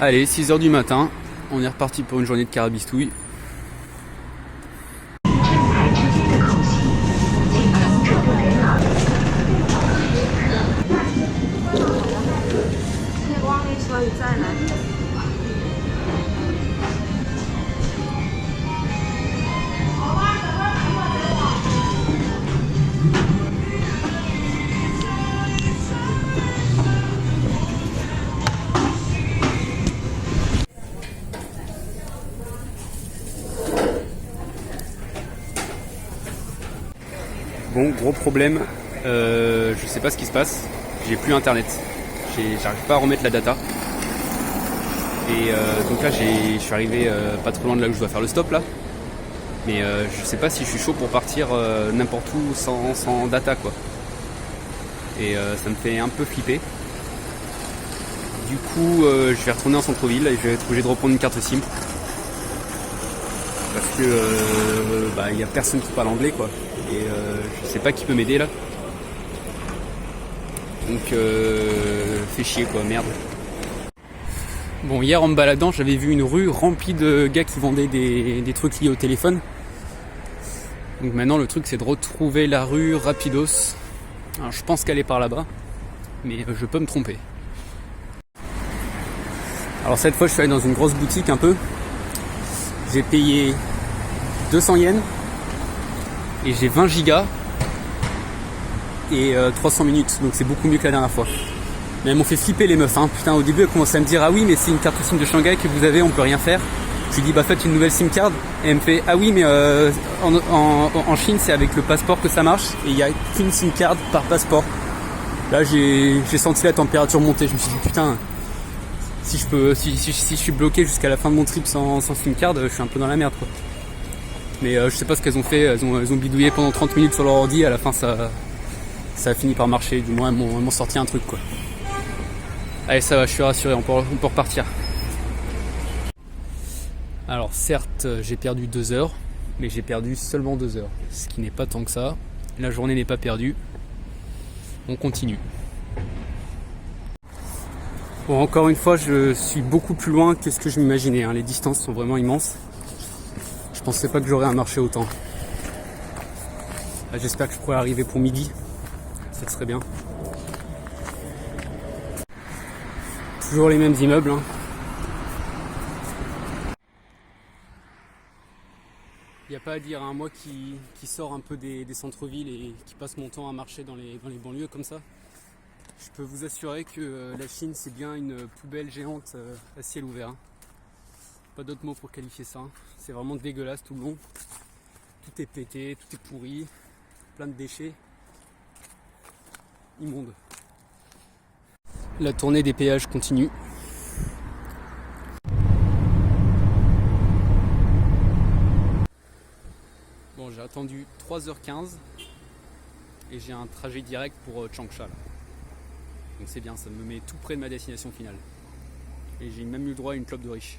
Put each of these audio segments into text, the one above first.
Allez, 6h du matin, on est reparti pour une journée de carabistouille. Bon, gros problème, je sais pas ce qui se passe, j'ai plus internet, j'arrive pas à remettre la data. Et donc là je suis arrivé pas trop loin de là où je dois faire le stop là. Mais je sais pas si je suis chaud pour partir n'importe où sans data quoi. Et ça me fait un peu flipper. Du coup je vais retourner en centre-ville et je vais être obligé de reprendre une carte SIM. Parce que y a personne qui parle anglais quoi. Et je sais pas qui peut m'aider là. Donc fait chier quoi, merde. Bon, hier en me baladant, j'avais vu une rue remplie de gars qui vendaient des trucs liés au téléphone. Donc maintenant le truc c'est de retrouver la rue rapidos. Alors je pense qu'elle est par là-bas, mais je peux me tromper. Alors cette fois je suis allé dans une grosse boutique un peu. J'ai payé 200 yens et j'ai 20 gigas et 300 minutes, donc c'est beaucoup mieux que la dernière fois. Mais elles m'ont fait flipper les meufs, hein. Putain, au début elles commençaient à me dire ah oui mais c'est une carte SIM de Shanghai que vous avez, on peut rien faire. Je lui dis bah faites une nouvelle SIM card et elle me fait ah oui mais en Chine c'est avec le passeport que ça marche et il n'y a qu'une SIM card par passeport. Là j'ai senti la température monter, je me suis dit putain si je suis bloqué jusqu'à la fin de mon trip sans SIM card, je suis un peu dans la merde quoi. Mais je sais pas ce qu'elles ont fait, elles ont bidouillé pendant 30 minutes sur leur ordi, à la fin ça a fini par marcher, du moins elles m'ont sorti un truc quoi. Allez ça va, je suis rassuré, on peut repartir. Alors certes j'ai perdu 2 heures, mais j'ai perdu seulement 2 heures, ce qui n'est pas tant que ça. La journée n'est pas perdue, on continue. Bon, encore une fois je suis beaucoup plus loin que ce que je m'imaginais, hein. Les distances sont vraiment immenses. Je pensais pas que j'aurais un marché autant. J'espère que je pourrai arriver pour midi, ça serait bien. Toujours les mêmes immeubles, hein. Il n'y a pas à dire, hein, moi qui sors un peu des centres-villes et qui passe mon temps à marcher dans les banlieues comme ça, je peux vous assurer que la Chine c'est bien une poubelle géante à ciel ouvert. Hein. Pas d'autre mot pour qualifier ça, hein. C'est vraiment dégueulasse tout le long. Tout est pété, tout est pourri, plein de déchets. Immonde. La tournée des péages continue. Bon, j'ai attendu 3h15 et j'ai un trajet direct pour Changsha. Là. Donc c'est bien, ça me met tout près de ma destination finale. Et j'ai même eu le droit à une clope de riche.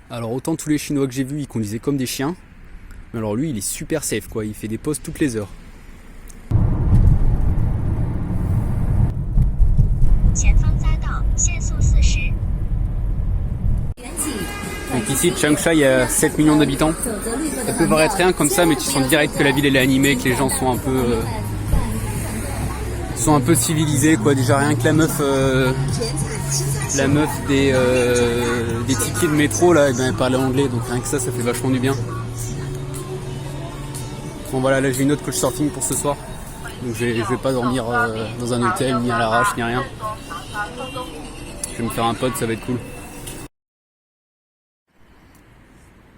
Alors autant tous les Chinois que j'ai vus ils conduisaient comme des chiens, mais alors lui il est super safe quoi, il fait des pauses toutes les heures. Donc ici Changsha il y a 7 millions d'habitants. Ça peut paraître rien comme ça mais tu sens direct que la ville elle est animée, que les gens sont un peu civilisés quoi. Déjà rien que la meuf des tickets de métro là, elle parlait anglais, donc rien que ça fait vachement du bien. Bon voilà, là j'ai une autre coach surfing pour ce soir, donc je vais pas dormir dans un hôtel ni à l'arrache ni rien. Je vais me faire un pote, ça va être cool.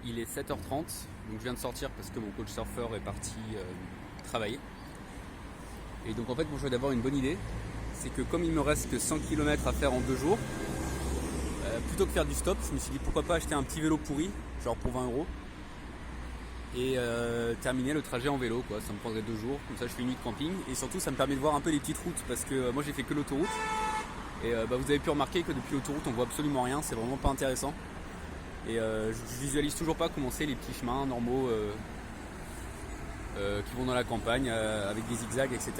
Il est 7h30, donc je viens de sortir parce que mon coach surfeur est parti travailler. Et donc en fait moi je vais d'abord une bonne idée, c'est que comme il me reste que 100 km à faire en 2 jours, plutôt que faire du stop, je me suis dit pourquoi pas acheter un petit vélo pourri, genre pour 20 €, et terminer le trajet en vélo quoi. Ça me prendrait 2 jours, comme ça je fais une nuit de camping, et surtout ça me permet de voir un peu les petites routes, parce que moi j'ai fait que l'autoroute, et vous avez pu remarquer que depuis l'autoroute on voit absolument rien, c'est vraiment pas intéressant. Et je visualise toujours pas comment c'est les petits chemins normaux qui vont dans la campagne avec des zigzags, etc.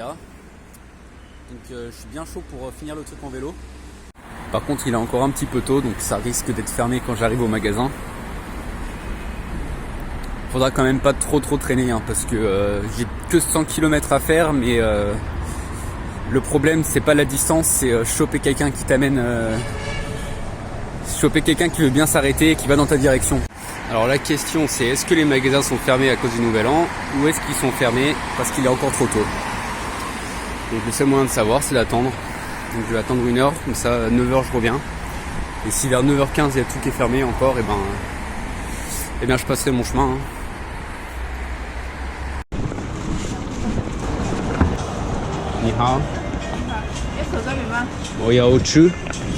Donc je suis bien chaud pour finir le truc en vélo. Par contre il est encore un petit peu tôt, donc ça risque d'être fermé quand j'arrive au magasin. Faudra quand même pas trop traîner hein, parce que j'ai que 100 km à faire, mais le problème c'est pas la distance, c'est choper quelqu'un qui t'amène, choper quelqu'un qui veut bien s'arrêter et qui va dans ta direction. Alors la question c'est, est-ce que les magasins sont fermés à cause du nouvel an ou est-ce qu'ils sont fermés parce qu'il est encore trop tôt? Donc le seul moyen de savoir c'est d'attendre. Donc je vais attendre 1 heure, comme ça à 9h je reviens. Et si vers 9h15 il y a tout qui est fermé encore, et ben je passerai mon chemin. Hein. Ni hao. 有手抓饼吗？我要吃。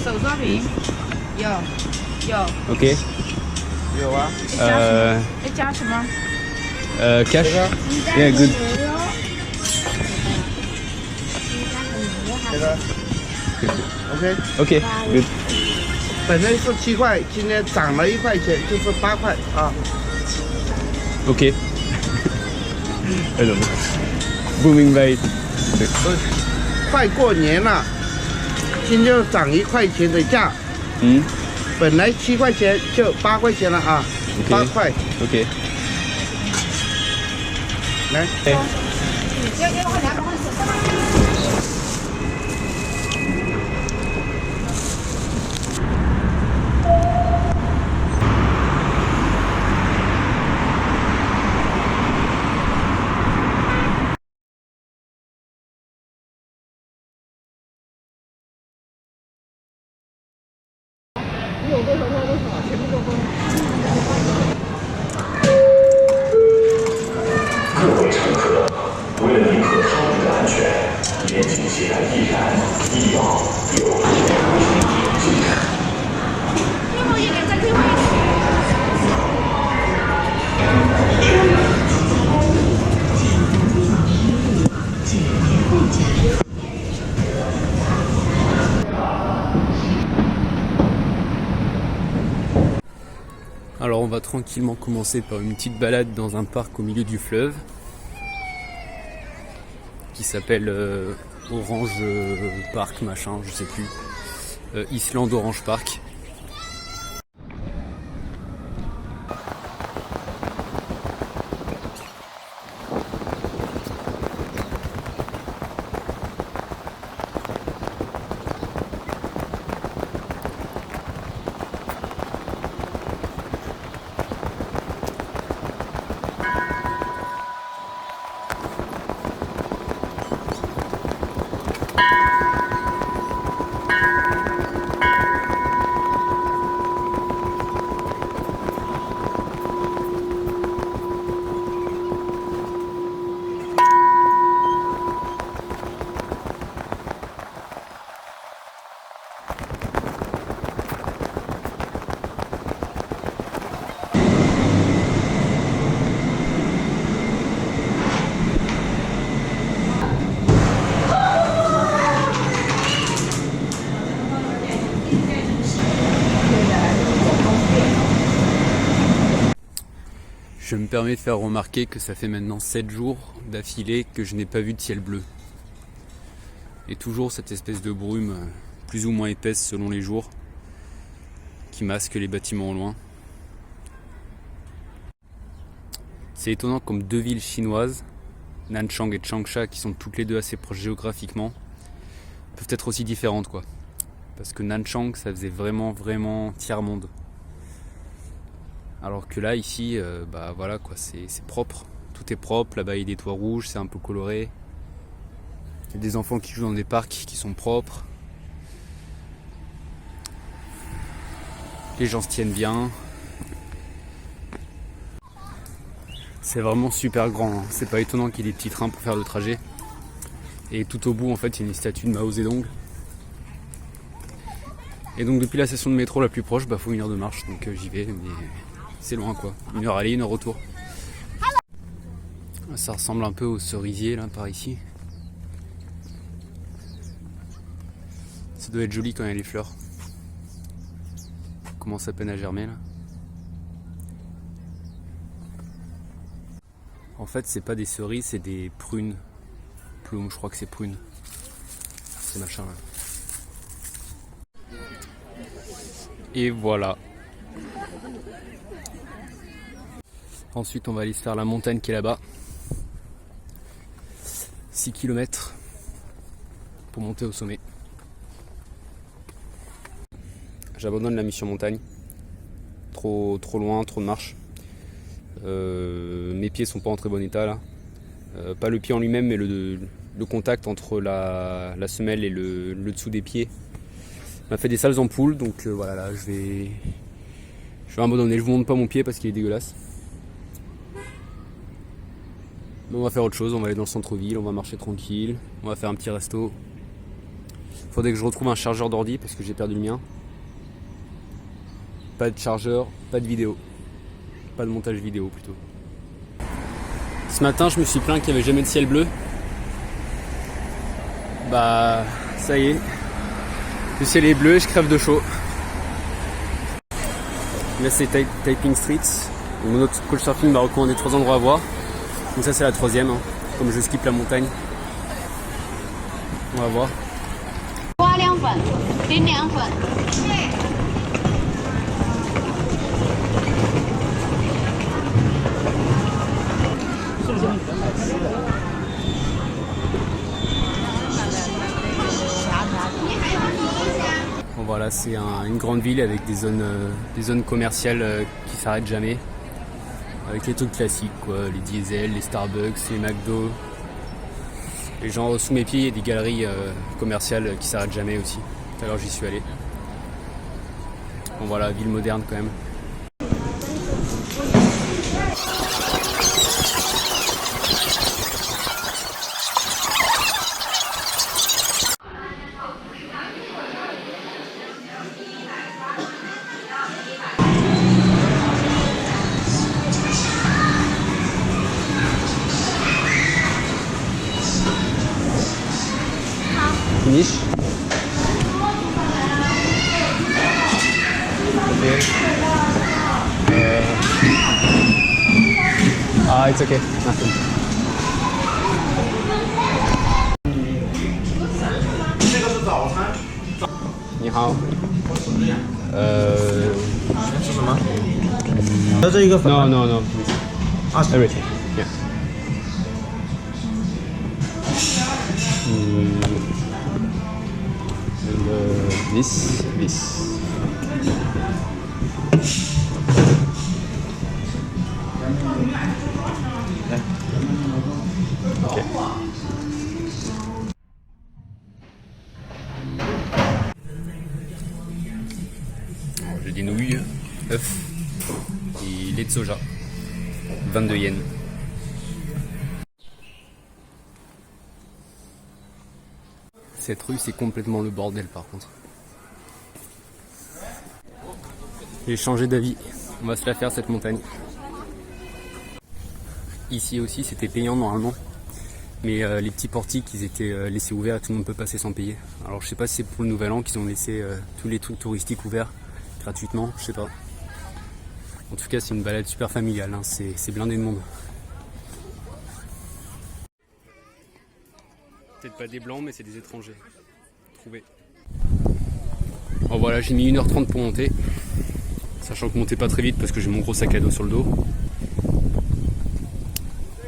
手抓饼有。 OK。有啊。要加什么？ cash. Yeah, good. 这个 OK， OK, good. 本身是7块，今天涨了1块钱，就是8块啊。OK. Hello. Booming bite. 快过年了，今天涨1块钱的价。嗯。本来7块钱就8块钱了啊。8块。OK。来。各位乘客，为了您和他人的安全，严禁携带易燃、易爆、有危险物品进站。最后一点，再最后一点。Alors on va tranquillement commencer par une petite balade dans un parc au milieu du fleuve qui s'appelle Orange Park machin, je sais plus. Island Orange Park. Je me permets de faire remarquer que ça fait maintenant 7 jours d'affilée que je n'ai pas vu de ciel bleu. Et toujours cette espèce de brume plus ou moins épaisse selon les jours qui masque les bâtiments au loin. C'est étonnant comme deux villes chinoises, Nanchang et Changsha, qui sont toutes les deux assez proches géographiquement, peuvent être aussi différentes quoi. Parce que Nanchang ça faisait vraiment tiers-monde. Alors que là, ici, bah voilà quoi, c'est propre, tout est propre, là-bas il y a des toits rouges, c'est un peu coloré. Il y a des enfants qui jouent dans des parcs qui sont propres. Les gens se tiennent bien. C'est vraiment super grand, hein. C'est pas étonnant qu'il y ait des petits trains pour faire le trajet. Et tout au bout, en fait, il y a une statue de Mao Zedong. Et donc depuis la station de métro la plus proche, bah faut 1 heure de marche, donc j'y vais, mais c'est loin quoi. 1 heure aller, 1 heure retour. Ça ressemble un peu au cerisier là par ici. Ça doit être joli quand il y a les fleurs. Ça commence à peine à germer là. En fait, c'est pas des cerises, c'est des prunes. Plumes, je crois que c'est prunes. Ces machins là. Et voilà. Ensuite, on va aller se faire la montagne qui est là-bas. 6 km pour monter au sommet. J'abandonne la mission montagne. Trop loin, trop de marche. Mes pieds sont pas en très bon état là. Pas le pied en lui-même, mais le contact entre la semelle et le dessous des pieds m'a fait des sales ampoules. Donc voilà, là je vais abandonner. Je vous montre pas mon pied parce qu'il est dégueulasse. Mais on va faire autre chose. On va aller dans le centre-ville, on va marcher tranquille, on va faire un petit resto. Faudrait que je retrouve un chargeur d'ordi parce que j'ai perdu le mien. Pas de chargeur, pas de vidéo. Pas de montage vidéo plutôt. Ce matin, je me suis plaint qu'il n'y avait jamais de ciel bleu. Bah, ça y est. Le ciel est bleu et je crève de chaud. Là, c'est Taiping Street. Mon autre coach surfing m'a recommandé 3 endroits à voir. Donc ça, c'est la 3e. Hein. Comme je skip la montagne. On va voir. 花凉粉、冰凉粉。 Bon, voilà, c'est une grande ville avec des zones commerciales qui s'arrêtent jamais. Avec les trucs classiques, quoi, les diesels, les Starbucks, les McDo. Et genre sous mes pieds, il y a des galeries commerciales qui s'arrêtent jamais aussi. Tout à l'heure, j'y suis allé. Bon voilà, ville moderne quand même. Finish. It's okay. Nothing. 这个是早餐。你好。吃什么？要这一个粉。 No, no, no. Everything. Yeah. And this. Okay. J'ai des nouilles, œufs et lait de soja. 22 yens. Cette rue, c'est complètement le bordel par contre. J'ai changé d'avis. On va se la faire cette montagne. Ici aussi, c'était payant normalement. Mais les petits portiques, ils étaient laissés ouverts et tout le monde peut passer sans payer. Alors je sais pas si c'est pour le nouvel an qu'ils ont laissé tous les trucs touristiques ouverts gratuitement, je sais pas. En tout cas, c'est une balade super familiale, hein. C'est blindé de monde. Peut-être pas des blancs, mais c'est des étrangers. Trouvés. Bon voilà, j'ai mis 1h30 pour monter. Sachant que monter pas très vite parce que j'ai mon gros sac à dos sur le dos.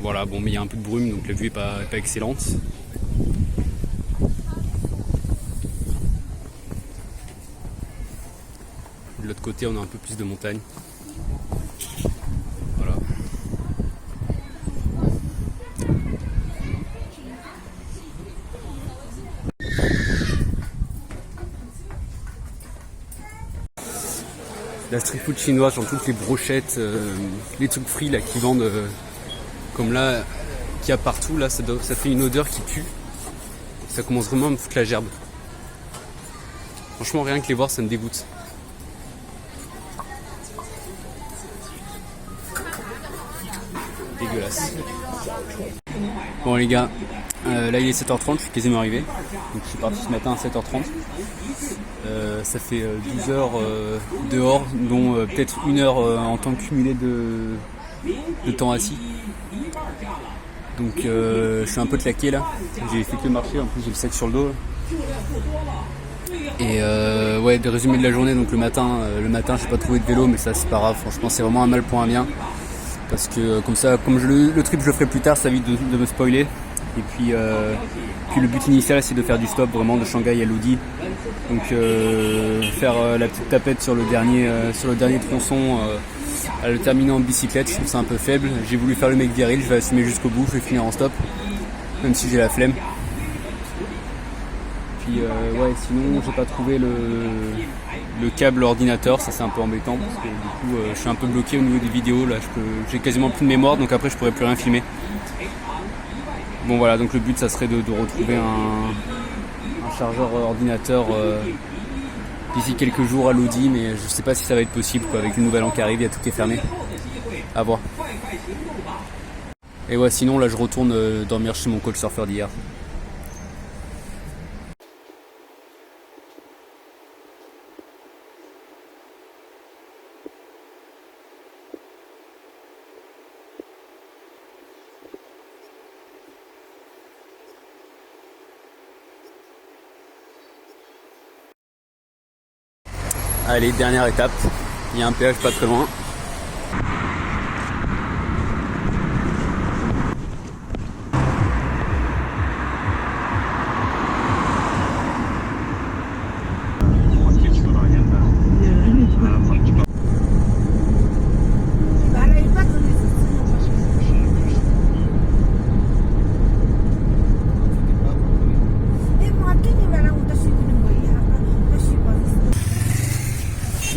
Voilà, bon, mais il y a un peu de brume, donc la vue est pas excellente. De l'autre côté, on a un peu plus de montagne. Voilà. La street food chinoise, dans toutes les brochettes, les trucs frits là qui vendent, comme là, qu'il y a partout, là, ça fait une odeur qui pue. Ça commence vraiment à me foutre la gerbe. Franchement, rien que les voir, ça me dégoûte. Dégueulasse. Bon les gars, là il est 7h30, je suis quasiment arrivé. Donc je suis parti ce matin à 7h30. Ça fait 12 heures dehors, dont peut-être 1 heure en temps cumulé de temps assis. Donc je suis un peu claqué là. J'ai fait que marcher, en plus j'ai le sac sur le dos. Et ouais, des résumés de la journée. Donc le matin j'ai pas trouvé de vélo, mais ça c'est pas grave. Franchement c'est vraiment un mal pour un bien. Parce que comme ça, comme le trip je le ferai plus tard, ça évite de me spoiler. Et puis le but initial c'est de faire du stop vraiment de Shanghai à Lodi. Donc faire la petite tapette sur le dernier tronçon, à le terminer en bicyclette, je trouve ça un peu faible. J'ai voulu faire le mec viril, je vais assumer jusqu'au bout, je vais finir en stop, même si j'ai la flemme. Puis ouais, sinon j'ai pas trouvé le câble ordinateur, ça c'est un peu embêtant parce que du coup je suis un peu bloqué au niveau des vidéos, là j'ai quasiment plus de mémoire, donc après je pourrais plus rien filmer. Bon voilà, donc le but ça serait de retrouver un chargeur ordinateur d'ici quelques jours à Lodi, mais je sais pas si ça va être possible quoi, avec le nouvel an qui arrive, il y a tout qui est fermé. À voir. Et ouais, sinon là je retourne dormir chez mon coach surfeur d'hier. Allez, dernière étape, il y a un péage pas très loin.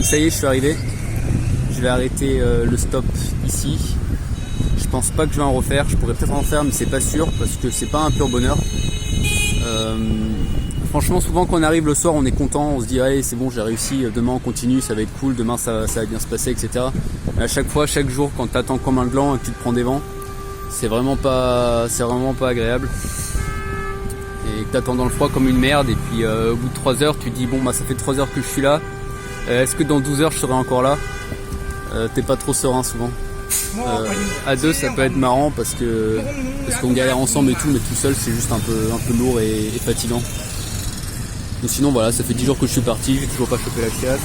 Ça y est, je suis arrivé. Je vais arrêter le stop ici. Je pense pas que je vais en refaire. Je pourrais peut-être en faire, mais c'est pas sûr parce que c'est pas un pur bonheur. Franchement, souvent quand on arrive le soir, on est content, on se dit allez, c'est bon, j'ai réussi. Demain on continue, ça va être cool. Demain ça va bien se passer, etc. Mais à chaque fois, chaque jour, quand t'attends comme un gland et que tu te prends des vents, c'est vraiment pas agréable. Et que t'attends dans le froid comme une merde. Et puis au bout de 3 heures, tu te dis bon bah ça fait 3 heures que je suis là. Est-ce que dans 12 heures je serai encore là? T'es pas trop serein souvent. À deux ça peut être marrant parce qu'on galère ensemble et tout, mais tout seul c'est juste un peu lourd et fatigant. Donc sinon voilà, ça fait 10 jours que je suis parti, j'ai toujours pas chopé la chiasse.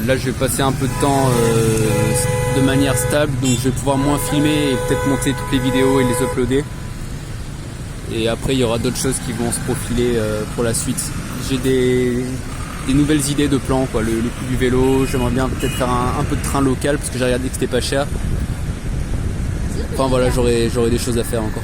Là je vais passer un peu de temps de manière stable, donc je vais pouvoir moins filmer et peut-être monter toutes les vidéos et les uploader. Et après il y aura d'autres choses qui vont se profiler pour la suite. J'ai des nouvelles idées de plans, quoi. Le coup du vélo, j'aimerais bien peut-être faire un peu de train local parce que j'ai regardé que c'était pas cher. Enfin voilà, j'aurai des choses à faire encore.